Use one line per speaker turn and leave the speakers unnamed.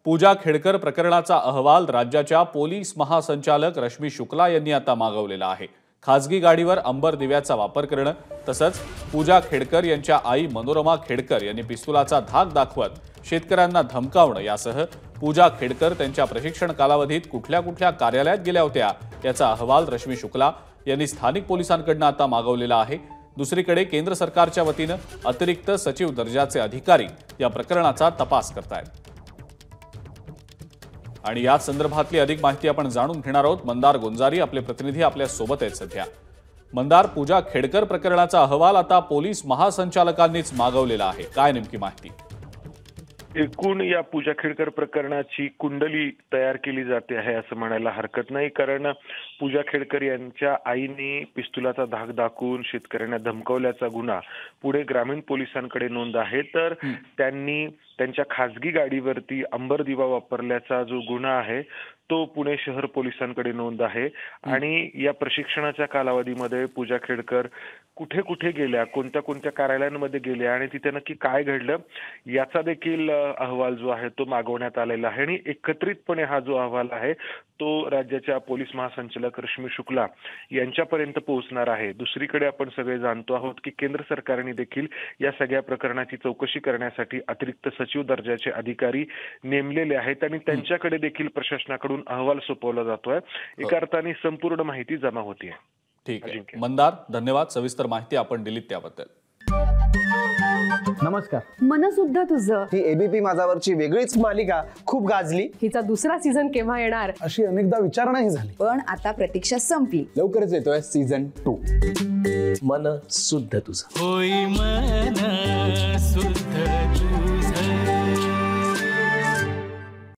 पूजा खेडकर प्रकरणाचा अहवाल राज्याच्या पोलीस महासंचालक रश्मी शुक्ला यांनी आता मागवलेला आहे। खासगी गाडीवर अंबर दिव्याचा वापर करणं तसंच पूजा खेडकर यांच्या आई मनोरमा खेडकर यांनी पिस्तुलाचा धाक दाखवत शेतकऱ्यांना धमकावणं यासह पूजा खेडकर त्यांच्या प्रशिक्षण कालावधीत कुठल्या कार्यालयात गेल्या होत्या याचा अहवाल रश्मी शुक्ला यांनी स्थानिक पोलिसांकडून आता मागवलेला आहे। दुसरीकडे केंद्र सरकारच्या वतीनं अतिरिक्त सचिव दर्जाचे अधिकारी या प्रकरणाचा तपास करतायत आणि या संदर्भातली अधिक माहिती आपण जाणून घेणार आहोत। मंदार गोंजारी आपले प्रतिनिधी आपल्या सोबत आहेत सध्या। मंदार, पूजा खेडकर प्रकरणाचा अहवाल आता पोलीस महासंचालकांनीच मागवलेला आहे, काय नेमकी माहिती?
एकूण या पूजा खेडकर प्रकरणाची कुंडली तयार केली जाते आहे असं म्हणायला हरकत नाही, कारण पूजा खेडकर यांच्या आईने पिस्तुलाचा धाक दाखवून शेतकऱ्यांना धमकावल्याचा गुन्हा पुणे ग्रामीण पोलिसांकडे नोंद आहे। तर त्यांनी त्यांच्या खासगी गाडीवरती अंबर दिवा वापरल्याचा जो गुन्हा आहे तो पुणे शहर पोलिसांकडे नोंद आहे आणि या प्रशिक्षणाच्या कालावधीमध्ये पूजा खेडकर कुठे कुठे गेल्या, कोणत्या कार्यालयांमध्ये गेल्या आणि तिथे नक्की काय घडलं याचा देखील अहवाल जो आहे तो मागवण्यात आलेला आहे आणि एकत्रितपणे हा जो अहवाल आहे तो राज्याच्या पोलीस महासंचालक रश्मी शुक्ला यांच्यापर्यंत पोहोचणार आहे। दुसरीकडे आपण सगळे जाणतो आहोत की केंद्र सरकारने देखील या सगळ्या प्रकरणाची चौकशी करण्यासाठी अतिरिक्त सचिव दर्जाचे अधिकारी नेमलेले आहेत आणि त्यांच्याकडे देखील प्रशासनाकडून अहवाल सोपवला जातोय। एका अर्थाने संपूर्ण माहिती जमा होतीये।
ठीक आहे मंदार, धन्यवाद सविस्तर माहिती आपण दिलीत त्याबद्दल।
नमस्कार।
मन सुद्धा तुझं
ही एबीपी माझावरची वेगळीच मालिका खूप गाजली।
हिचा दुसरा सीझन केव्हा येणार
अशी अनेकदा विचारणा झाली,
पण आता प्रतीक्षा संपली।
लवकरच येतोय सीझन 2।
मन सुद्धा तुझं होई मन सुद्धा